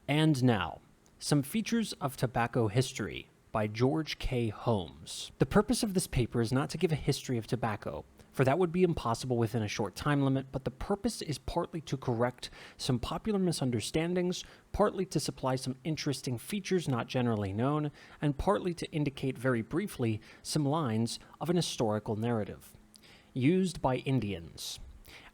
And now, some features of tobacco history by George K. Holmes. The purpose of this paper is not to give a history of tobacco, for that would be impossible within a short time limit, but the purpose is partly to correct some popular misunderstandings, partly to supply some interesting features not generally known, and partly to indicate very briefly some lines of an historical narrative. Used by Indians.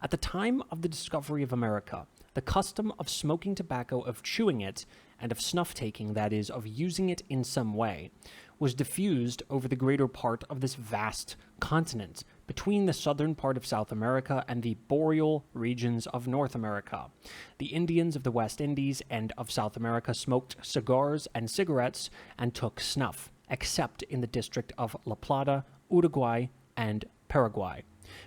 At the time of the discovery of America, the custom of smoking tobacco, of chewing it, and of snuff-taking, that is, of using it in some way, was diffused over the greater part of this vast continent, between the southern part of South America and the boreal regions of North America. The Indians of the West Indies and of South America smoked cigars and cigarettes and took snuff, except in the district of La Plata, Uruguay, and Paraguay,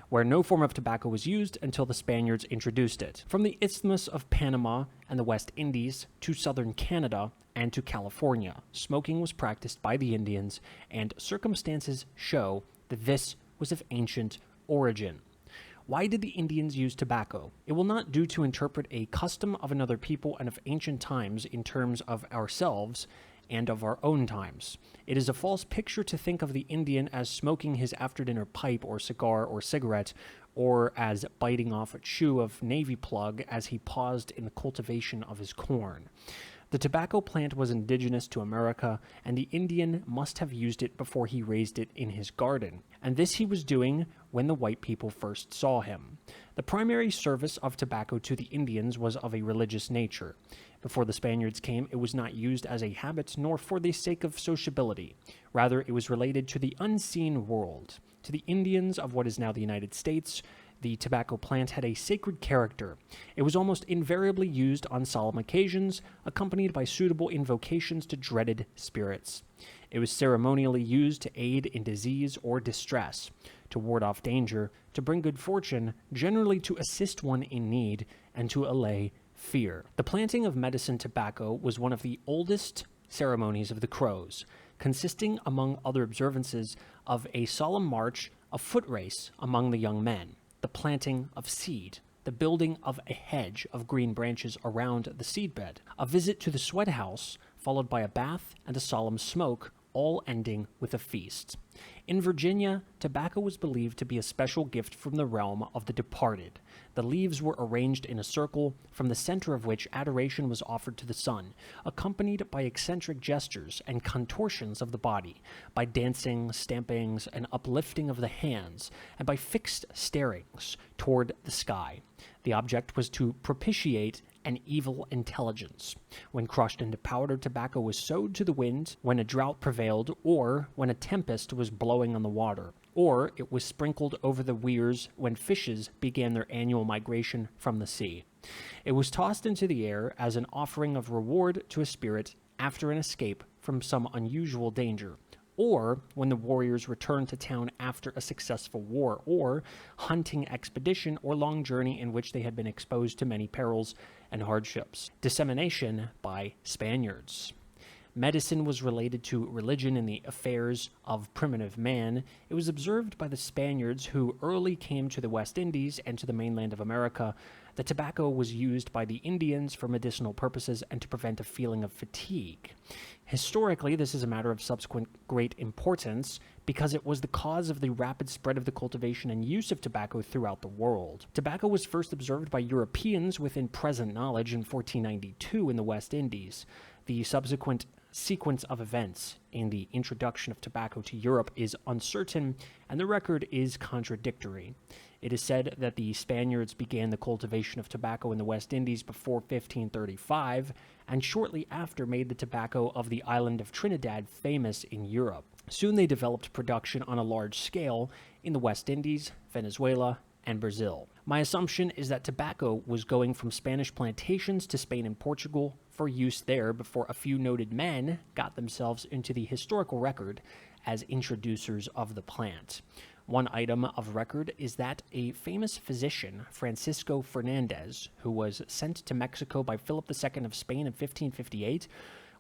where no form of tobacco was used until the Spaniards introduced it. From the Isthmus of Panama and the West Indies to southern Canada and to California, smoking was practiced by the Indians, and circumstances show that this was of ancient origin. Why did the Indians use tobacco? It will not do to interpret a custom of another people and of ancient times in terms of ourselves and of our own times. It is a false picture to think of the Indian as smoking his after-dinner pipe or cigar or cigarette, or as biting off a chew of navy plug as he paused in the cultivation of his corn. The tobacco plant was indigenous to America, and the Indian must have used it before he raised it in his garden, and this he was doing when the white people first saw him. The primary service of tobacco to the Indians was of a religious nature. Before the Spaniards came, it was not used as a habit nor for the sake of sociability. Rather, it was related to the unseen world. To the Indians of what is now the United States, the tobacco plant had a sacred character. It was almost invariably used on solemn occasions, accompanied by suitable invocations to dreaded spirits. It was ceremonially used to aid in disease or distress, to ward off danger, to bring good fortune, generally to assist one in need, and to allay fear. The planting of medicine tobacco was one of the oldest ceremonies of the Crows, consisting, among other observances, of a solemn march, a foot race among the young men, the planting of seed, the building of a hedge of green branches around the seedbed, a visit to the sweat house, followed by a bath and a solemn smoke, all ending with a feast. In Virginia, tobacco was believed to be a special gift from the realm of the departed. The leaves were arranged in a circle, from the center of which adoration was offered to the sun, accompanied by eccentric gestures and contortions of the body, by dancing, stampings, and uplifting of the hands, and by fixed starings toward the sky. The object was to propitiate an evil intelligence. When crushed into powder, tobacco was sowed to the wind when a drought prevailed, or when a tempest was blowing on the water, or it was sprinkled over the weirs when fishes began their annual migration from the sea. It was tossed into the air as an offering of reward to a spirit after an escape from some unusual danger, or when the warriors returned to town after a successful war, or hunting expedition, or long journey in which they had been exposed to many perils and hardships. Dissemination by Spaniards. Medicine was related to religion in the affairs of primitive man. It was observed by the Spaniards, who early came to the West Indies and to the mainland of America, that tobacco was used by the Indians for medicinal purposes and to prevent a feeling of fatigue. Historically, this is a matter of subsequent great importance because it was the cause of the rapid spread of the cultivation and use of tobacco throughout the world. Tobacco was first observed by Europeans within present knowledge in 1492 in the West Indies. The subsequent sequence of events in the introduction of tobacco to Europe is uncertain, and the record is contradictory. It is said that the Spaniards began the cultivation of tobacco in the West Indies before 1535, and shortly after made the tobacco of the island of Trinidad famous in Europe. Soon they developed production on a large scale in the West Indies, Venezuela, and Brazil. My assumption is that tobacco was going from Spanish plantations to Spain and Portugal for use there before a few noted men got themselves into the historical record as introducers of the plant. One item of record is that a famous physician, Francisco Fernandez, who was sent to Mexico by Philip II of Spain in 1558,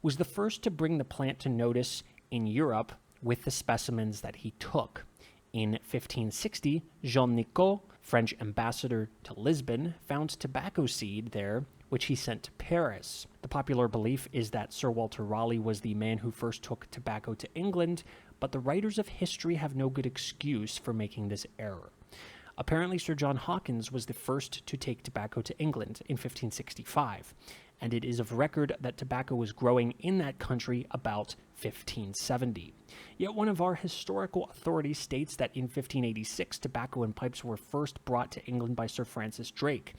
was the first to bring the plant to notice in Europe with the specimens that he took. In 1560, Jean Nicot, French ambassador to Lisbon, found tobacco seed there, which he sent to Paris. The popular belief is that Sir Walter Raleigh was the man who first took tobacco to England, but the writers of history have no good excuse for making this error. Apparently, Sir John Hawkins was the first to take tobacco to England in 1565, and it is of record that tobacco was growing in that country about 1570. Yet one of our historical authorities states that in 1586, tobacco and pipes were first brought to England by Sir Francis Drake.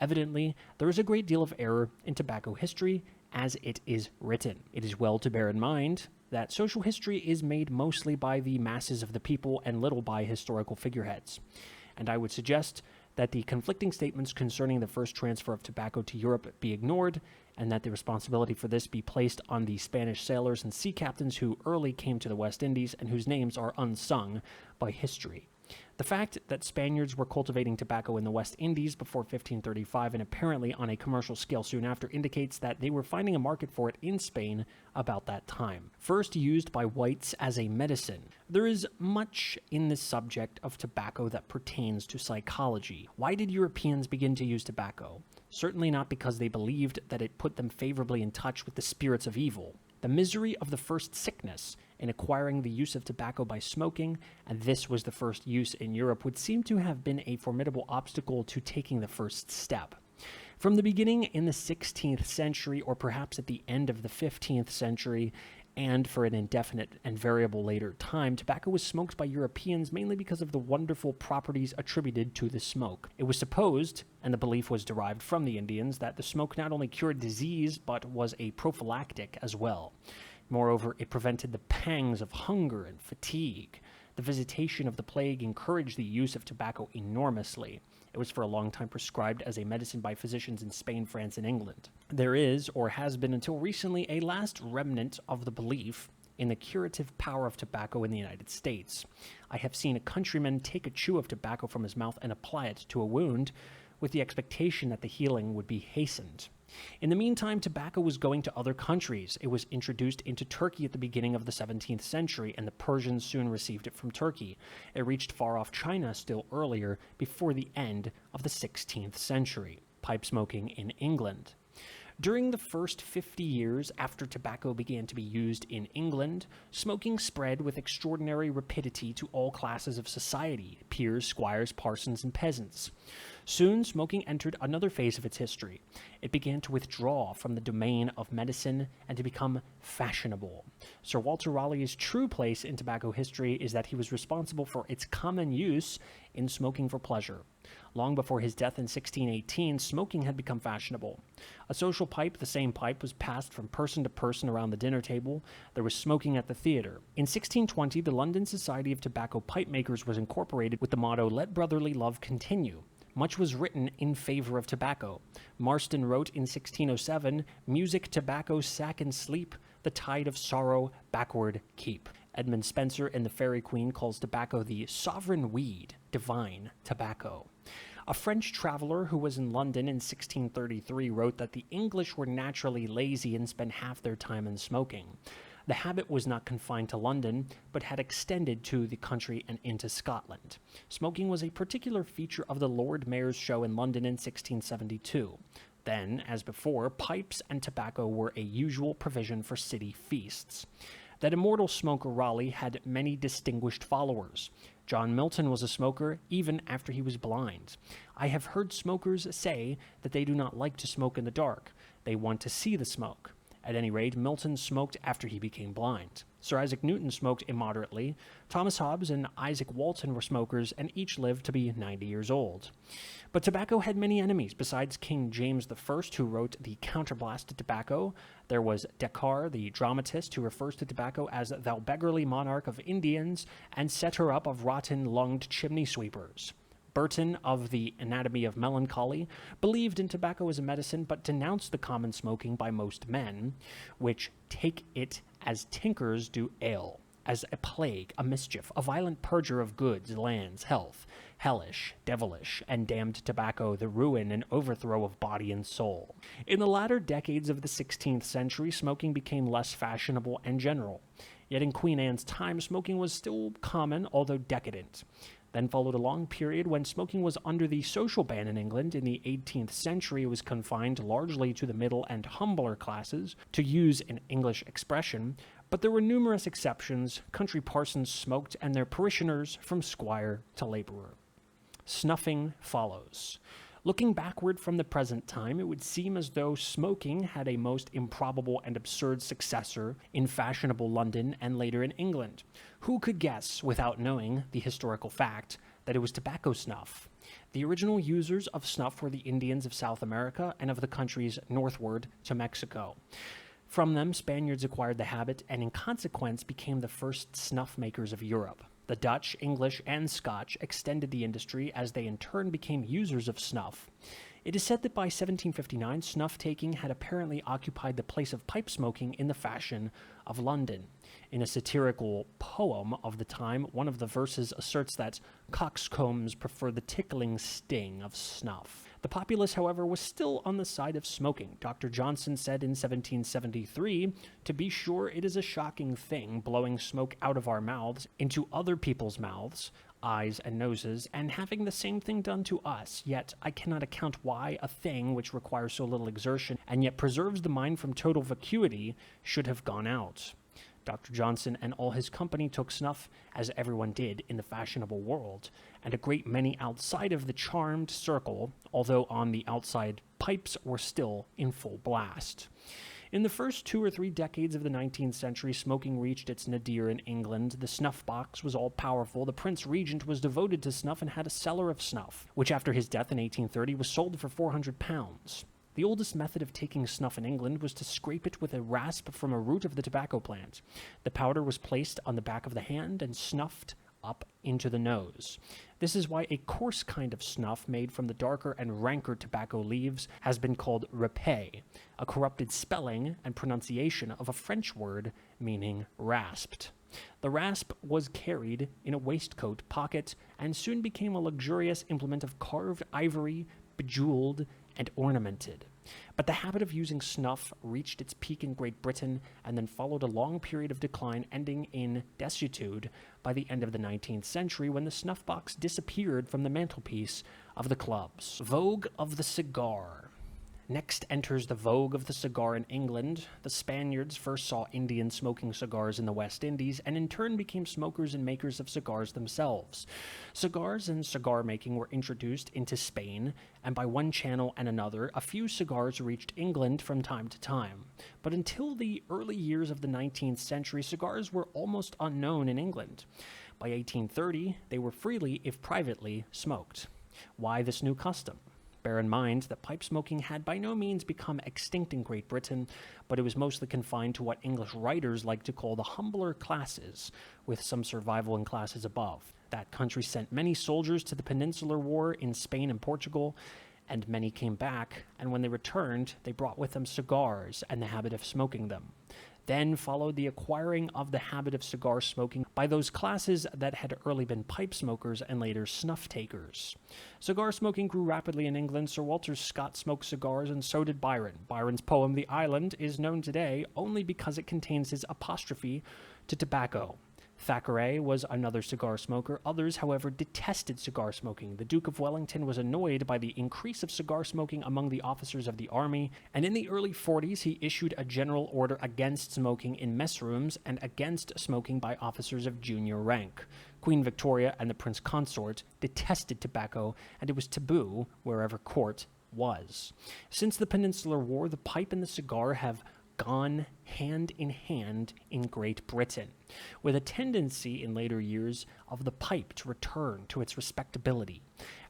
Evidently, there is a great deal of error in tobacco history as it is written. It is well to bear in mind that social history is made mostly by the masses of the people and little by historical figureheads. And I would suggest that the conflicting statements concerning the first transfer of tobacco to Europe be ignored, and that the responsibility for this be placed on the Spanish sailors and sea captains who early came to the West Indies and whose names are unsung by history. The fact that Spaniards were cultivating tobacco in the West Indies before 1535 and apparently on a commercial scale soon after indicates that they were finding a market for it in Spain about that time. First used by whites as a medicine. There is much in this subject of tobacco that pertains to psychology. Why did Europeans begin to use tobacco? Certainly not because they believed that it put them favorably in touch with the spirits of evil. The misery of the first sickness in acquiring the use of tobacco by smoking, and this was the first use in Europe, would seem to have been a formidable obstacle to taking the first step. From the beginning in the 16th century, or perhaps at the end of the 15th century, and for an indefinite and variable later time, tobacco was smoked by Europeans mainly because of the wonderful properties attributed to the smoke. It was supposed, and the belief was derived from the Indians, that the smoke not only cured disease, but was a prophylactic as well. Moreover, it prevented the pangs of hunger and fatigue. The visitation of the plague encouraged the use of tobacco enormously. It was for a long time prescribed as a medicine by physicians in Spain, France, and England. There is, or has been until recently, a last remnant of the belief in the curative power of tobacco in the United States. I have seen a countryman take a chew of tobacco from his mouth and apply it to a wound with the expectation that the healing would be hastened. In the meantime, tobacco was going to other countries. It was introduced into Turkey at the beginning of the 17th century, and the Persians soon received it from Turkey. It reached far-off China still earlier, before the end of the 16th century. Pipe smoking in England. During the first 50 years after tobacco began to be used in England, smoking spread with extraordinary rapidity to all classes of society, peers, squires, parsons, and peasants. Soon, smoking entered another phase of its history. It began to withdraw from the domain of medicine and to become fashionable. Sir Walter Raleigh's true place in tobacco history is that he was responsible for its common use in smoking for pleasure. Long before his death in 1618, smoking had become fashionable. A social pipe, the same pipe, was passed from person to person around the dinner table. There was smoking at the theater. In 1620, the London Society of Tobacco Pipe Makers was incorporated with the motto, "Let brotherly love continue." Much was written in favor of tobacco. Marston wrote in 1607, "Music, tobacco, sack, and sleep, the tide of sorrow backward keep." Edmund Spenser in The Fairy Queen calls tobacco the sovereign weed, divine tobacco. A French traveler who was in London in 1633 wrote that the English were naturally lazy and spent half their time in smoking. The habit was not confined to London, but had extended to the country and into Scotland. Smoking was a particular feature of the Lord Mayor's show in London in 1672. Then, as before, pipes and tobacco were a usual provision for city feasts. That immortal smoker Raleigh had many distinguished followers. John Milton was a smoker even after he was blind. I have heard smokers say that they do not like to smoke in the dark. They want to see the smoke. At any rate, Milton smoked after he became blind. Sir Isaac Newton smoked immoderately. Thomas Hobbes and Isaac Walton were smokers, and each lived to be 90 years old. But tobacco had many enemies. Besides King James I, who wrote the counterblast to tobacco, there was Descartes, the dramatist, who refers to tobacco as "thou beggarly monarch of Indians, and setter up of rotten-lunged chimney-sweepers." Burton, of the Anatomy of Melancholy, believed in tobacco as a medicine, but denounced the common smoking by most men, which take it as tinkers do ale, as a plague, a mischief, a violent purger of goods, lands, health, hellish, devilish, and damned tobacco, the ruin and overthrow of body and soul. In the latter decades of the 16th century, smoking became less fashionable and general. Yet in Queen Anne's time, smoking was still common, although decadent. Then followed a long period when smoking was under the social ban in England. In the 18th century, it was confined largely to the middle and humbler classes, to use an English expression, but there were numerous exceptions. Country parsons smoked, and their parishioners from squire to laborer. Snuffing follows. Looking backward from the present time, it would seem as though smoking had a most improbable and absurd successor in fashionable London and later in England. Who could guess, without knowing the historical fact, that it was tobacco snuff? The original users of snuff were the Indians of South America and of the countries northward to Mexico. From them, Spaniards acquired the habit and in consequence became the first snuff makers of Europe. The Dutch, English, and Scotch extended the industry as they in turn became users of snuff. It is said that by 1759, snuff-taking had apparently occupied the place of pipe smoking in the fashion of London. In a satirical poem of the time, one of the verses asserts that coxcombs prefer the tickling sting of snuff. The populace, however, was still on the side of smoking. Dr. Johnson said in 1773, "To be sure, it is a shocking thing, blowing smoke out of our mouths into other people's mouths, eyes and noses, and having the same thing done to us. Yet I cannot account why a thing which requires so little exertion, and yet preserves the mind from total vacuity, should have gone out." Dr. Johnson and all his company took snuff, as everyone did in the fashionable world, and a great many outside of the charmed circle, although on the outside pipes were still in full blast. In the first 2 or 3 decades of the 19th century, smoking reached its nadir in England. The snuff box was all-powerful. The Prince Regent was devoted to snuff and had a cellar of snuff, which after his death in 1830 was sold for £400. The oldest method of taking snuff in England was to scrape it with a rasp from a root of the tobacco plant. The powder was placed on the back of the hand and snuffed up into the nose. This is why a coarse kind of snuff made from the darker and ranker tobacco leaves has been called râpé, a corrupted spelling and pronunciation of a French word meaning rasped. The rasp was carried in a waistcoat pocket and soon became a luxurious implement of carved ivory, bejeweled, and ornamented. But the habit of using snuff reached its peak in Great Britain and then followed a long period of decline ending in desuetude by the end of the 19th century when the snuff box disappeared from the mantelpiece of the clubs. Vogue of the cigar. Next enters the vogue of the cigar in England. The Spaniards first saw Indians smoking cigars in the West Indies and in turn became smokers and makers of cigars themselves. Cigars and cigar making were introduced into Spain, and by one channel and another, a few cigars reached England from time to time. But until the early years of the 19th century, cigars were almost unknown in England. By 1830, they were freely, if privately, smoked. Why this new custom? Bear in mind that pipe smoking had by no means become extinct in Great Britain, but it was mostly confined to what English writers like to call the humbler classes, with some survival in classes above. That country sent many soldiers to the Peninsular War in Spain and Portugal, and many came back, and when they returned, they brought with them cigars and the habit of smoking them. Then followed the acquiring of the habit of cigar smoking by those classes that had early been pipe smokers and later snuff takers. Cigar smoking grew rapidly in England. Sir Walter Scott smoked cigars, and so did Byron. Byron's poem, The Island, is known today only because it contains his apostrophe to tobacco. Thackeray was another cigar smoker. Others, however, detested cigar smoking. The Duke of Wellington was annoyed by the increase of cigar smoking among the officers of the army, and in the early 40s he issued a general order against smoking in mess rooms and against smoking by officers of junior rank. Queen Victoria and the Prince Consort detested tobacco, and it was taboo wherever court was. Since the Peninsular War, the pipe and the cigar have gone hand in hand in Great Britain, with a tendency in later years of the pipe to return to its respectability.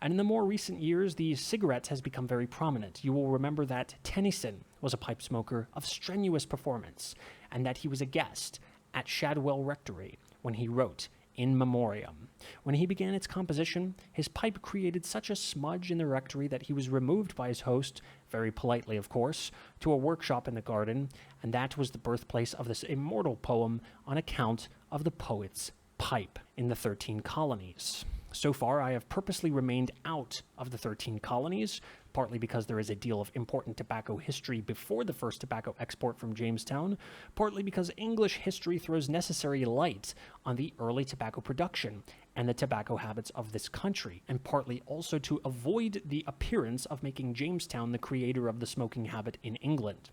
And in the more recent years, the cigarette has become very prominent. You will remember that Tennyson was a pipe smoker of strenuous performance, and that he was a guest at Shadwell Rectory when he wrote In Memoriam. When he began its composition, his pipe created such a smudge in the rectory that he was removed by his host, very politely of course, to a workshop in the garden, and that was the birthplace of this immortal poem on account of the poet's pipe in the 13 colonies. So far, I have purposely remained out of the 13 colonies, partly because there is a deal of important tobacco history before the first tobacco export from Jamestown, partly because English history throws necessary light on the early tobacco production, and the tobacco habits of this country, and partly also to avoid the appearance of making Jamestown the creator of the smoking habit in England.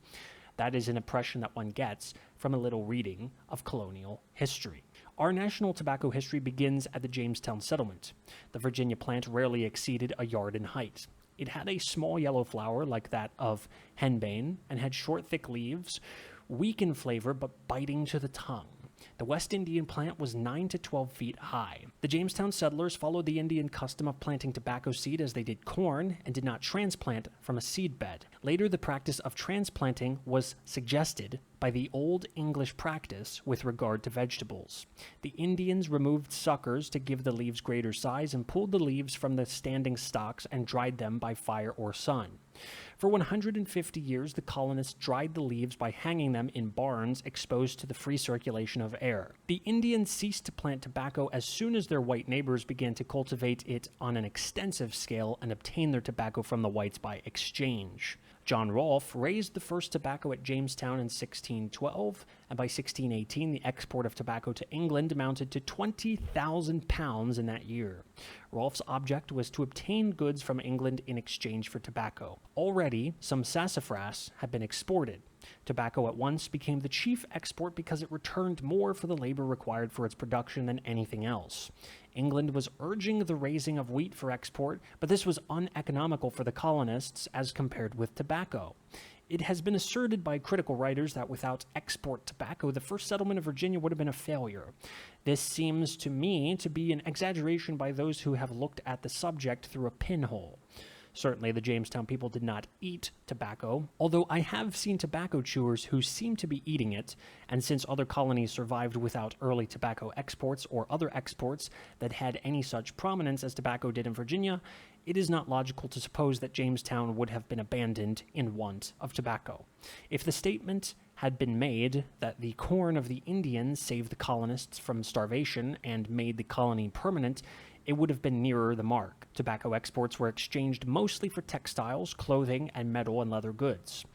That is an impression that one gets from a little reading of colonial history. Our national tobacco history begins at the Jamestown settlement. The Virginia plant rarely exceeded a yard in height. It had a small yellow flower like that of henbane and had short, thick leaves, weak in flavor but biting to the tongue. The West Indian plant was 9 to 12 feet high. The Jamestown settlers followed the Indian custom of planting tobacco seed as they did corn and did not transplant from a seed bed. Later, the practice of transplanting was suggested by the Old English practice with regard to vegetables. The Indians removed suckers to give the leaves greater size and pulled the leaves from the standing stalks and dried them by fire or sun. For 150 years, the colonists dried the leaves by hanging them in barns exposed to the free circulation of air. The Indians ceased to plant tobacco as soon as their white neighbors began to cultivate it on an extensive scale and obtain their tobacco from the whites by exchange. John Rolfe raised the first tobacco at Jamestown in 1612, and by 1618 the export of tobacco to England amounted to 20,000 pounds in that year. Rolfe's object was to obtain goods from England in exchange for tobacco. Already, some sassafras had been exported. Tobacco at once became the chief export because it returned more for the labor required for its production than anything else. England was urging the raising of wheat for export, but this was uneconomical for the colonists as compared with tobacco. It has been asserted by critical writers that without export tobacco, the first settlement of Virginia would have been a failure. This seems to me to be an exaggeration by those who have looked at the subject through a pinhole. Certainly, the Jamestown people did not eat tobacco, although I have seen tobacco chewers who seem to be eating it, and since other colonies survived without early tobacco exports or other exports that had any such prominence as tobacco did in Virginia, it is not logical to suppose that Jamestown would have been abandoned in want of tobacco. If the statement had been made that the corn of the Indians saved the colonists from starvation and made the colony permanent, it would have been nearer the mark. Tobacco exports were exchanged mostly for textiles, clothing, and metal and leather goods.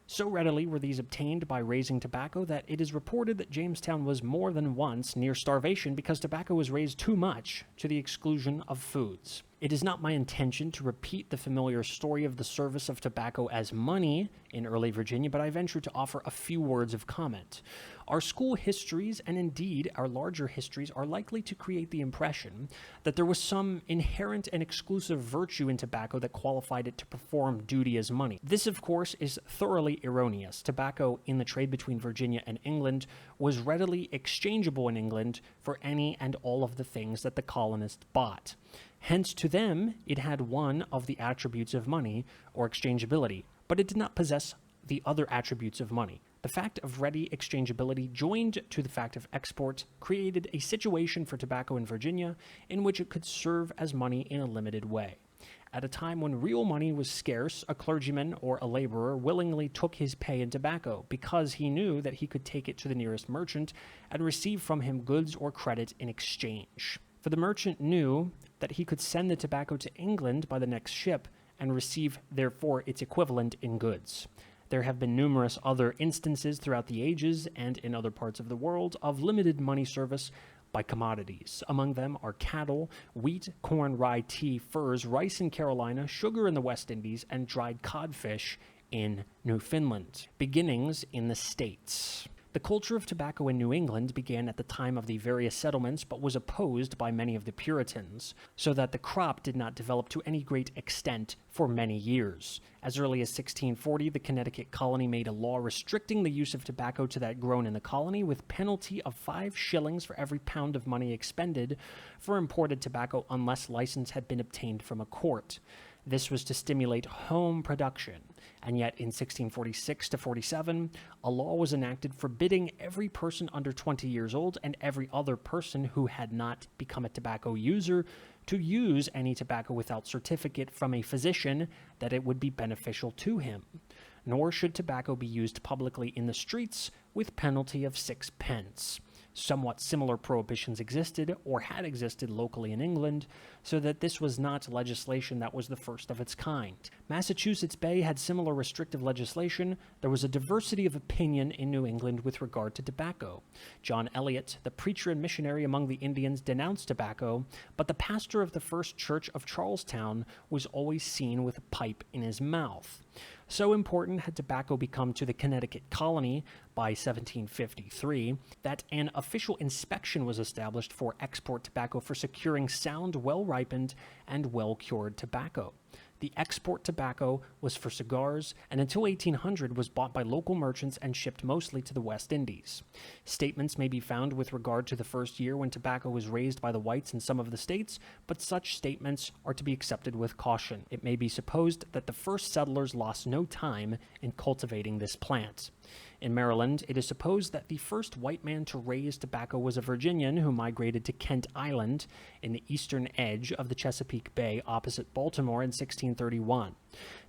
So readily were these obtained by raising tobacco that it is reported that Jamestown was more than once near starvation because tobacco was raised too much to the exclusion of foods. It is not my intention to repeat the familiar story of the service of tobacco as money in early Virginia, but I venture to offer a few words of comment. Our school histories, and indeed our larger histories, are likely to create the impression that there was some inherent and exclusive virtue in tobacco that qualified it to perform duty as money. This, of course, is thoroughly erroneous. Tobacco in the trade between Virginia and England was readily exchangeable in England for any and all of the things that the colonists bought. Hence, to them, it had one of the attributes of money, or exchangeability, but it did not possess the other attributes of money. The fact of ready exchangeability joined to the fact of export created a situation for tobacco in Virginia in which it could serve as money in a limited way. At a time when real money was scarce, a clergyman or a laborer willingly took his pay in tobacco because he knew that he could take it to the nearest merchant and receive from him goods or credit in exchange. For the merchant knew that he could send the tobacco to England by the next ship and receive, therefore, its equivalent in goods. There have been numerous other instances throughout the ages and in other parts of the world of limited money service by commodities. Among them are cattle, wheat, corn, rye, tea, furs, rice in Carolina, sugar in the West Indies, and dried codfish in Newfoundland. Beginnings in the States. The culture of tobacco in New England began at the time of the various settlements, but was opposed by many of the Puritans, so that the crop did not develop to any great extent for many years. As early as 1640, the Connecticut colony made a law restricting the use of tobacco to that grown in the colony, with penalty of 5 shillings for every pound of money expended for imported tobacco unless license had been obtained from a court. This was to stimulate home production, and yet in 1646 to 47, a law was enacted forbidding every person under 20 years old and every other person who had not become a tobacco user to use any tobacco without certificate from a physician that it would be beneficial to him. Nor should tobacco be used publicly in the streets with penalty of 6 pence. Somewhat similar prohibitions existed or had existed locally in England, so that this was not legislation that was the first of its kind. Massachusetts Bay had similar restrictive legislation. There was a diversity of opinion in New England with regard to tobacco. John Eliot, the preacher and missionary among the Indians, denounced tobacco, but the pastor of the First Church of Charlestown was always seen with a pipe in his mouth. So important had tobacco become to the Connecticut colony by 1753 that an official inspection was established for export tobacco for securing sound, well-ripened, and well-cured tobacco. The export tobacco was for cigars, and until 1800 was bought by local merchants and shipped mostly to the West Indies. Statements may be found with regard to the first year when tobacco was raised by the whites in some of the states, but such statements are to be accepted with caution. It may be supposed that the first settlers lost no time in cultivating this plant. In Maryland, it is supposed that the first white man to raise tobacco was a Virginian who migrated to Kent Island in the eastern edge of the Chesapeake Bay opposite Baltimore in 1631.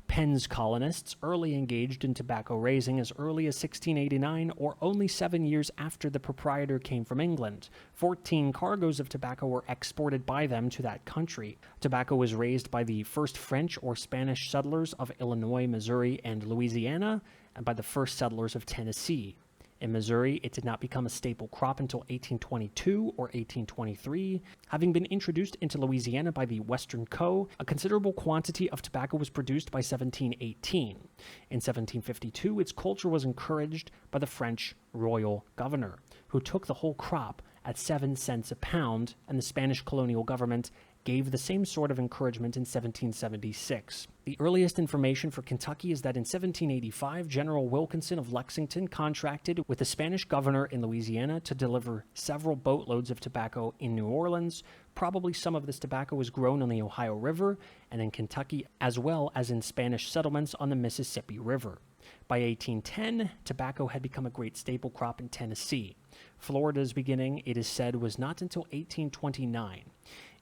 Penn's colonists early engaged in tobacco raising as early as 1689, or only 7 years after the proprietor came from England. 14 cargoes of tobacco were exported by them to that country. Tobacco was raised by the first French or Spanish settlers of Illinois, Missouri, and Louisiana, and by the first settlers of Tennessee. In Missouri, it did not become a staple crop until 1822 or 1823. Having been introduced into Louisiana by the Western Co., a considerable quantity of tobacco was produced by 1718. In 1752, its culture was encouraged by the French royal governor, who took the whole crop at 7 cents a pound, and the Spanish colonial government gave the same sort of encouragement in 1776. The earliest information for Kentucky is that in 1785, General Wilkinson of Lexington contracted with the Spanish governor in Louisiana to deliver several boatloads of tobacco in New Orleans. Probably some of this tobacco was grown on the Ohio River and in Kentucky, as well as in Spanish settlements on the Mississippi River. By 1810, tobacco had become a great staple crop in Tennessee. Florida's beginning, it is said, was not until 1829.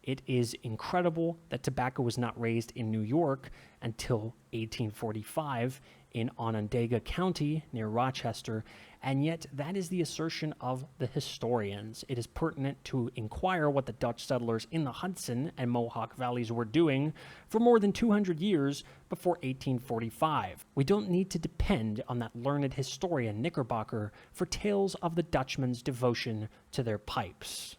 It is incredible that tobacco was not raised in New York until 1845 in Onondaga County near Rochester, and yet that is the assertion of the historians. It is pertinent to inquire what the Dutch settlers in the Hudson and Mohawk valleys were doing for more than 200 years before 1845. We don't need to depend on that learned historian Knickerbocker for tales of the Dutchmen's devotion to their pipes.